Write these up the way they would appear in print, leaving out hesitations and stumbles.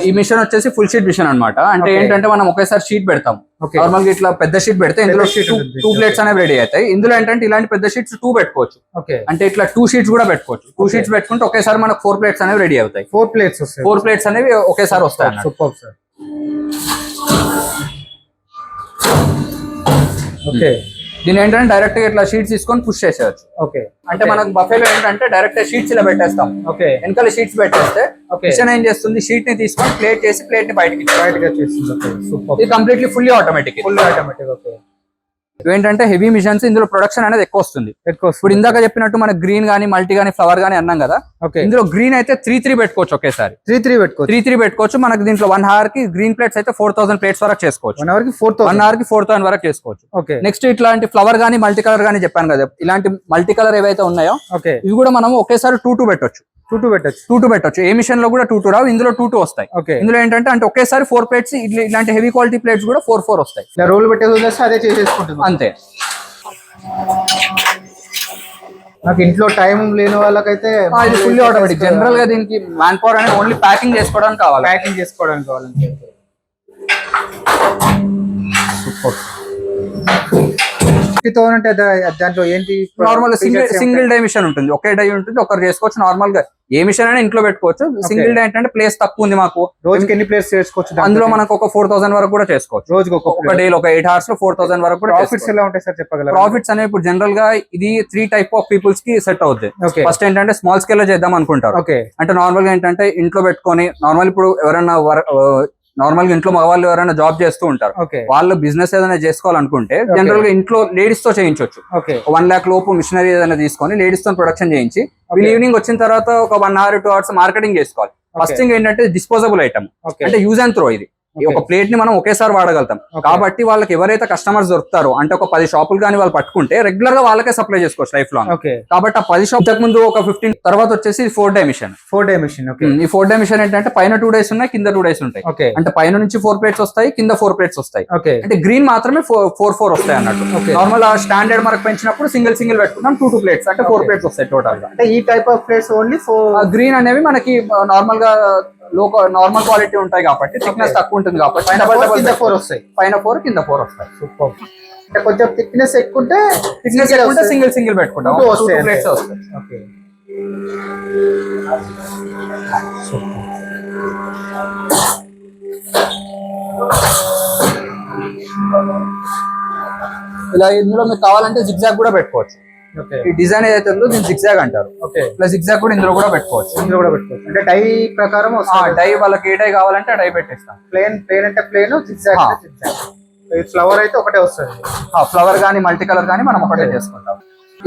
ఈ మిషన్ వచ్చేసి full sheet machine అన్నమాట. అంటే ఏంటంటే మనం ఒకేసారి షీట్ పెడతాం. నార్మల్ గా ఇట్లా పెద్ద షీట్ పెడితే ఇందులో 2 ప్లేట్స్ అనేవి రెడీ అవుతాయి. ఇందులో ఏంటంటే ఇలాంటి పెద్ద షీట్స్ 2 పెట్టుకోవచ్చు. అంటే ఇట్లా 2 షీట్స్ కూడా పెట్టుకోవచ్చు. 2 షీట్స్ పెట్టుకుంటే ఒకేసారి మనకు 4 ప్లేట్స్ అనేవి రెడీ అవుతాయి. 4 ప్లేట్స్ వస్తాయి. 4 ప్లేట్స్ అనేవి ఒకేసారి వస్తాయి. Super sir. ఓకే, దీని ఏంటంటే డైరెక్ట్ గా ఇట్లా షీట్స్ తీసుకొని పుష్ చేసేయచ్చు. ఓకే, అంటే మనకు బఫేలో ఏంటంటే డైరెక్ట్ షీట్స్ ఇలా పెట్టేస్తాం. ఓకే, వెనకాల షీట్స్ పెట్టేస్తే మిషన్ ఏం చేస్తుంది, షీట్ ని తీసుకొని ప్లేట్ చేసి ప్లేట్ ని బయటకి వచ్చేస్తుంది. సూపర్. ఇది కంప్లీట్లీ ఫుల్లీ ఆటోమేటిక్. ఓకే, ఏంటంటే హెవీ మిషన్స్ ఇందులో ప్రొడక్షన్ అనేది ఎక్కువ వస్తుంది. ఇప్పుడు ఇందాక చెప్పినట్టు మనకి గ్రీన్ గానీ మల్టీ గానీ ఫ్లవర్ గానీ అన్నాం కదా. ఇందులో గ్రీన్ అయితే 3 పెట్టుకోవచ్చు ఒకేసారి. 3 పెట్టుకోవచ్చు. మనకి దీంట్లో 1 అవర్ కి గ్రీన్ ప్లేట్స్ అయితే 4000 ప్లేట్స్ వరకు చేసుకోవచ్చు. 1 అవర్ కి 4000 వరకు చేసుకోవచ్చు. నెక్స్ట్ ఇట్లాంటి ఫ్లవర్ గానీ మల్టీ కలర్ గానీ చెప్పాను కదా, ఇలాంటి మల్టీ కలర్ ఏవైతే ఉన్నాయో ఇవి కూడా మనం ఒకేసారి 2 పెట్టొచ్చు. 2 పెట్టొచ్చు. ఏ మిషన్ లో కూడా 2 రావు, ఇందులో 2 వస్తాయి. ఇందులో ఏంటంటే అంటే ఒకేసారి 4 ప్లేట్స్ ఇలాంటి హెవీ క్వాలిటీ ప్లేట్స్ కూడా 4 వస్తాయి. రోల్ పెట్టేది అదే చేసేసుకుంటుంది అంతే. నాకు ఇంట్లో టైం లేని వాళ్ళకైతే ఇది ఫుల్లీ ఆటోమేటిక్. జనరల్ గా దీనికి మ్యాన్ పవర్ అనేది ఓన్లీ ప్యాకింగ్ చేసుకోవడానికి కావాలి. సూపర్. అంటే దాంట్లో ఏంటి, నార్మల్ సింగిల్ డై మిషన్ ఉంటుంది. ఒకే డై ఉంటుంది, ఒకరు చేసుకోవచ్చు. నార్మల్ గా ఏ మిషన్ అయినా ఇంట్లో పెట్టుకోవచ్చు. సింగిల్ డే ఏంటంటే ప్లేస్ తక్కువ ఉంది మాకు. రోజుకి ఎన్ని ప్లేస్ చేసుకోవచ్చు? అందులో మనకు ఒక 4000 వరకు కూడా చేసుకోవచ్చు. రోజుకి ఒక డే ఒక 8 hours లో 4000 వరకు కూడా. ప్రాఫిట్స్ ఎలా ఉంటాయి సార్ చెప్పగలరా? ప్రాఫిట్స్ అనేవి ఇప్పుడు జనరల్ గా ఇది 3 టైప్ ఆఫ్ పీపుల్స్ కి సెట్ అవుతుంది. ఫస్ట్ ఏంటంటే స్మాల్ స్కేల్ లో చేద్దాం అనుకుంటారు. అంటే నార్మల్ గా ఏంటంటే ఇంట్లో పెట్టుకొని నార్మల్ ఇప్పుడు ఎవరైనా నార్మల్ గా ఇంట్లో మగవాళ్ళు ఎవరైనా జాబ్ చేస్తూ ఉంటారు. వాళ్ళు బిజినెస్ ఏదైనా చేసుకోవాలనుకుంటే జనరల్ గా ఇంట్లో లేడీస్ తో చేయించవచ్చు. 1 lakh లోపు మిషనరీ ఏదైనా తీసుకొని లేడీస్ తో ప్రొడక్షన్ చేయించి ఈవినింగ్ వచ్చిన తర్వాత ఒక 1 hour 2 hours మార్కెటింగ్ చేసుకోవాలి. ఫస్ట్ థింగ్ ఏంటంటే డిస్పోజబుల్ ఐటమ్, అంటే యూజ్ అండ్ త్రో. ఇది ఒక ప్లేట్ ని మనం ఒకేసారి వాడగలుగుతాం. కాబట్టి వాళ్ళకి ఎవరైతే కస్టమర్స్ దొరుకుతారో అంటే ఒక 10 షాపులు కానీ వాళ్ళు పట్టుకుంటే రెగ్యులర్ గా వాళ్ళకే సప్లై చేసుకోవచ్చు లైఫ్ లాంగ్. కాబట్టి ఆ 10 షాప్ ముందు ఒక 15 తర్వాత వచ్చేసి 4 day మిషన్. ఈ 4 day మిషన్ ఏంటంటే పైన 2 days ఉన్నాయి, కింద 2 days ఉంటాయి. అంటే పైన నుంచి 4 ప్లేట్స్ వస్తాయి, కింద 4 ప్లేట్స్ వస్తాయి. అంటే గ్రీన్ మాత్రమే 4 వస్తాయి అన్నట్టు. నార్మల్ స్టాండర్డ్ మనకు పెంచినప్పుడు సింగిల్ పెట్టుకున్నాం 2 ప్లేట్స్ అంటే 4 ప్లేట్స్ వస్తాయి టోటల్ గా. అంటే ఈ type of plates only green అనేవి మనకి నార్మల్ గా నార్మల్ క్వాలిటీ ఉంటాయి కాబట్టి థిక్నెస్ తక్కువ ఉంటుంది కాబట్టి పైన 4 వస్తాయి, పైన 4 కింద 4 వస్తాయి. సూపర్. అంటే కొంచెం థిక్నెస్ ఎక్కువ ఉంటే సింగిల్ పెట్టుకుంటాం. 2 ప్లేట్స్ వస్తాయి. ఓకే, ఇలా ఇందులో మీకు కావాలంటే జిగ్జాగ్ కూడా పెట్టుకోవచ్చు. ఈ డిజైన్ ఏదైతే ఉందో దీన్ని జిగ్జాగ్ అంటారు. ప్లస్ జిగ్జాగ్ కూడా ఇందులో కూడా పెట్టుకోవచ్చు. అంటే డై ప్రకారం డై వాళ్ళకి ఏ డై కావాలంటే ఆ డై పెట్టేస్తాం. ప్లేన్ అంటే ప్లేన్, జిగ్జాగ్ ఫ్లవర్ అయితే ఒకటే వస్తుంది. ఫ్లవర్ గానీ మల్టీ కలర్ గానీ మనం ఒకటే చేసుకుంటాం.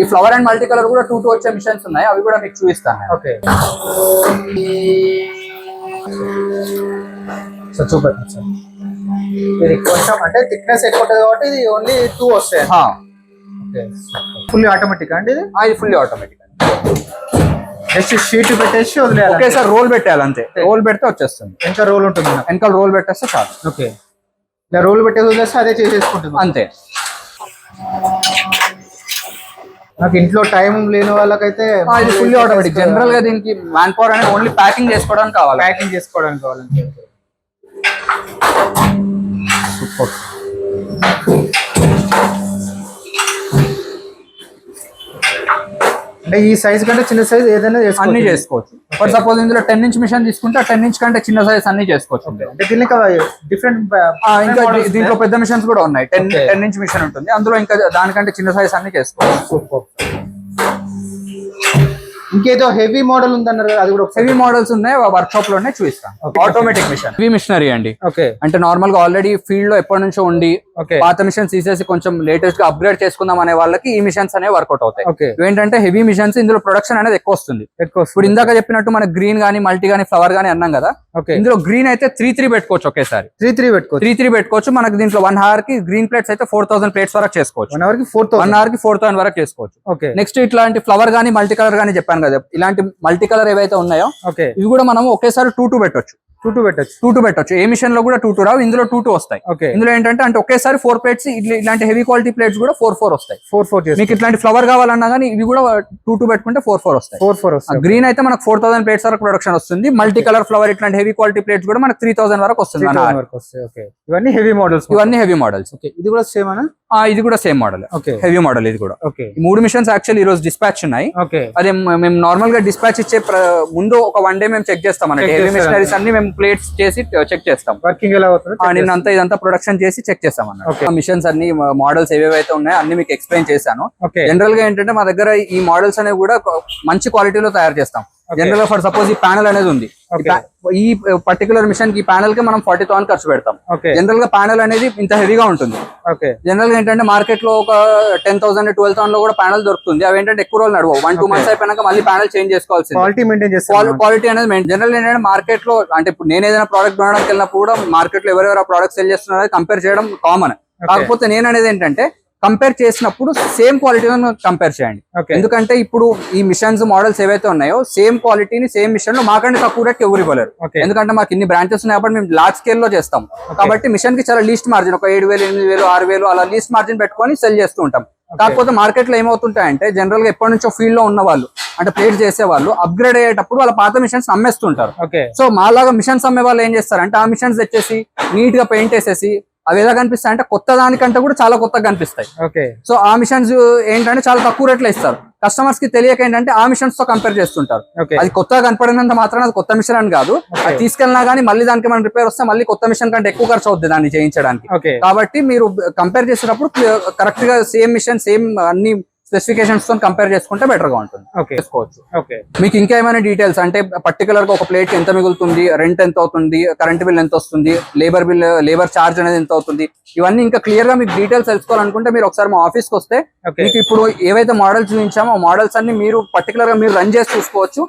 ఈ ఫ్లవర్ అండ్ మల్టీ కలర్ కూడా 2 వచ్చే మిషన్స్ ఉన్నాయి, అవి కూడా మీకు చూపిస్తాను. ఓకే, సో చూపెట్టండి సార్. ఇది కొంచెం అంటే థిక్నెస్ ఎక్కువ ఉంటుంది కాబట్టి ఇది ఓన్లీ 2 వస్తాయి. ఫుల్లీ ఆటోమేటిక్ అండి ఇది? ఇది ఫుల్లీ ఆటోమేటిక్ అండి. జస్ట్ షీట్ పెట్టేసి వదిలేయాలి. ఒకేసారి రోల్ పెట్టాలి అంతే. రోల్ పెడితే వచ్చేస్తుంది. ఇంకా రోల్ ఉంటుంది, వెనకాల రోల్ పెట్టేస్తే చాలు. ఓకే, ఇలా రోల్ పెట్టేసి వదిలేస్తే అదే చేసేసుకుంటుంది అంతే. నాకు ఇంట్లో టైం లేని వాళ్ళకైతే ఇది ఫుల్లీ ఆటోమేటిక్. జనరల్ గా దీనికి మ్యాన్ పవర్ అనేది ఓన్లీ ప్యాకింగ్ చేసుకోవడానికి కావాలి. సూపర్. అంటే ఈ సైజ్ కంటే చిన్న సైజ్ ఏదైనా అన్ని చేసుకోవచ్చు. ఫర్ సపోజ్ ఇందులో 10 inch మిషన్ తీసుకుంటే ఆ 10 inch కంటే చిన్న సైజ్ అన్ని చేసుకోవచ్చు. అంటే దీనికి డిఫరెంట్ ఇంకా దీంట్లో పెద్ద మిషన్స్ కూడా ఉన్నాయి. 10 inch మిషన్ ఉంటుంది, అందులో ఇంకా దానికంటే చిన్న సైజ్ అన్ని చేసుకోవచ్చు. సూపర్. ఇంకేదో హెవీ మోడల్ ఉందన్నారు, అది కూడా హెవీ మోడల్స్ ఉన్నాయి, వర్క్ షాప్ లోనే చూపిస్తాను. ఆటోమేటిక్ మిషన్, హెవీ మిషనరీ అండి. అంటే నార్మల్ గా ఆల్రెడీ ఫీల్డ్ లో ఎప్పటి నుంచో ఉండి పాత మిషన్స్ తీసేసి కొంచెం లేటెస్ట్ గా అప్గ్రేడ్ చేసుకుందాం అనే వాళ్ళకి ఈ మిషన్స్ అనేవి వర్కౌట్ అవుతాయి. ఏంటంటే హెవీ మిషన్స్ ఇందులో ప్రొడక్షన్ అనేది ఎక్కువ వస్తుంది. ఇప్పుడు ఇందాక చెప్పినట్టు మనకి గ్రీన్ గానీ మల్టీ గానీ ఫ్లవర్ గానీ అన్నాం కదా. ఇందులో గ్రీన్ అయితే 3 పెట్టుకోవచ్చు ఒకేసారి. 3 పెట్టుకోవచ్చు. మనకి దీంట్లో 1 hour కి గ్రీన్ ప్లేట్స్ అయితే 4000 ప్లేట్స్ వరకు చేసుకోవచ్చు. 1 hour కి 4000 వరకు చేసుకోవచ్చు. నెక్స్ట్ ఇట్లాంటి ఫ్లవర్ గానీ మల్టీ కలర్ గానీ చెప్పాను కదా, ఇలాంటి మల్టీ కలర్ ఏవైతే ఉన్నాయో ఇవి కూడా మనం ఒకేసారి 2 పెట్టొచ్చు. 2 పెట్టచ్చు. 2 పెట్టొచ్చు. ఏ మిషన్ లో కూడా 2 రావు, ఇందులో 2 వస్తాయి. ఓకే. ఇందులో ఏంటంటే అంటే ఒకేసారి 4 ప్లేట్స్ ఇలాంటి హెవీ క్వాలిటీ ప్లేట్స్ కూడా 4 వస్తాయి. 4 మీకు ఇట్లాంటి ఫ్లవర్ కావాలన్నా కానీ ఇవి కూడా 2 పెట్టుకుంటే 4 వస్తాయి. 4 వస్తాయి. గ్రీన్ అయితే మనకు 4000 ప్లేట్స్ వరకు ప్రొడక్షన్ వస్తుంది. మల్టీ కలర్ ఫ్లవర్ ఇట్లాంటి హెవీ క్వాలిటీ ప్లేట్స్ కూడా మనకు 3000 వరకు వస్తుంది. ఓకే, ఇవన్నీ హెవీ మోడల్స్. ఇవన్నీ హెవీ మోడల్స్. ఓకే, ఇది కూడా సేమ్ అనా? ఇది కూడా same model. Okay, heavy model ఇది కూడా. ఓకే, 3 మిషన్స్ యాక్చువల్లీ ఈ రోజు డిస్పాచ్ ఉన్నాయి. ఓకే, అదే మేము నార్మల్ గా డిస్పాచ్ ఇచ్చే ముందు ఒక 1 డే మేము చెక్ చేస్తాం అన్నట్టు. హెవీ మిషనరీస్ అన్ని మేము ప్లేట్స్ చేసి చెక్ చేస్తాం. వర్కింగ్ ఎలా అవుతుంది నిన్నంతా ఇదంతా ప్రొడక్షన్ చేసి చెక్ చేస్తాం అన్నట్టు. మిషన్స్ అన్ని మోడల్స్ ఏవేవైతే ఉన్నాయో అన్ని మీకు ఎక్స్ప్లెయిన్ చేశాను. జనరల్ గా ఏంటంటే మా దగ్గర ఈ మోడల్స్ అనేవి కూడా మంచి క్వాలిటీలో తయారు చేస్తాం. జనరల్ గా ఫర్ సపోజ్ ఈ ప్యానల్ అనేది ఉంది, ఈ పర్టికులర్ మిషన్ కి ప్యానల్ కి మనం 40,000 ఖర్చు పెడతాం. జనరల్ గా ప్యానల్ అనేది ఇంత హెవీగా ఉంటుంది. జనరల్ గా ఏంటంటే మార్కెట్ లో ఒక 10,000 12,000 లో కూడా ప్యానల్ దొరుకుతుంది. అవి ఏంటంటే ఎక్కువ రోజులు నడవవు. 1-2 మంత్స్ అయిపోయినాక మళ్ళీ ప్యానల్ చేంజ్ చేసుకోవాల్సింది. క్వాలిటీ అనేది జనరల్ ఏంటంటే మార్కెట్ లో అంటే ఇప్పుడు నేను ఏదైనా ప్రోడక్ట్ కొనడానికి వెళ్ళినప్పుడు కూడా మార్కెట్ లో ఎవరెవరు ప్రోడక్ట్ సెల్ చేస్తున్నారో కంపేర్ చేయడం కామన్. కాకపోతే నేను అనేది ఏంటంటే కంపేర్ చేసినప్పుడు సేమ్ క్వాలిటీని కంపేర్ చేయండి. ఎందుకంటే ఇప్పుడు ఈ మిషన్స్ మోడల్స్ ఏవైతే ఉన్నాయో సేమ్ క్వాలిటీని సేమ్ మిషన్ లో మాకంటే తక్కువ రేట్ ఎవరు ఇవ్వలేరు. ఎందుకంటే మాకు ఇన్ని బ్రాంచెస్ ఉన్నాయి కాబట్టి మేము లార్జ్ స్కేల్ లో చేస్తాం. కాబట్టి మిషన్ కి చాలా లీస్ట్ మార్జిన్, ఒక 7,000 8,000 6,000 అలా లీస్ట్ మార్జిన్ పెట్టుకొని సెల్ చేస్తూ ఉంటాం. కాకపోతే మార్కెట్ లో ఏమవుతుంటాయంటే జనరల్ గా ఎప్పటి నుంచో ఫీల్డ్ లో ఉన్న వాళ్ళు అంటే ప్లేట్ చేసే వాళ్ళు అప్గ్రేడ్ అయ్యేటప్పుడు వాళ్ళ పాత మిషన్స్ అమ్మేస్తుంటారు. సో మాలాగా మిషన్స్ అమ్మే వాళ్ళు ఏం చేస్తారంటే ఆ మిషన్స్ తెచ్చేసి నీట్ గా పెయింట్ వేసేసి అవి ఎలా కనిపిస్తాయి అంటే కొత్త దానికంటే కూడా చాలా కొత్తగా కనిపిస్తాయి. సో ఆ మిషన్స్ ఏంటంటే చాలా తక్కువ రేట్లో ఇస్తారు. కస్టమర్స్ కి తెలియక ఏంటంటే ఆ మిషన్స్ తో కంపేర్ చేస్తుంటారు. అది కొత్తగా కనపడినంత మాత్రం అది కొత్త మిషన్ అని కాదు. అది తీసుకెళ్ళినా గానీ మళ్ళీ దానికి మనం రిపేర్ వస్తే మళ్ళీ కొత్త మిషన్ కంటే ఎక్కువ ఖర్చు అవుతుంది దాన్ని చేయించడానికి. కాబట్టి మీరు కంపేర్ చేసేటప్పుడు కరెక్ట్ గా సేమ్ మిషన్ సేమ్ అన్ని స్పెసిఫికేషన్స్ తో కంపేర్ చేసుకుంటే బెటర్ గా ఉంటుంది. చేసుకోవచ్చు. మీకు ఇంకా ఏమైనా డీటెయిల్స్ అంటే పర్టికులర్ గా ఒక ప్లేట్ ఎంత మిగులుతుంది, రెంట్ ఎంత అవుతుంది, కరెంట్ బిల్ ఎంత వస్తుంది, లేబర్ చార్జ్ అనేది ఎంత అవుతుంది, ఇవన్నీ ఇంకా క్లియర్ గా మీకు డీటెయిల్స్ తెలుసుకోవాలనుకుంటే మీరు ఒకసారి మా ఆఫీస్ కి వస్తే మీకు ఇప్పుడు ఏవైతే మోడల్స్ చూపించామో ఆ మోడల్స్ అన్ని మీరు పర్టికులర్ గా మీరు రన్ చేసి చూసుకోవచ్చు.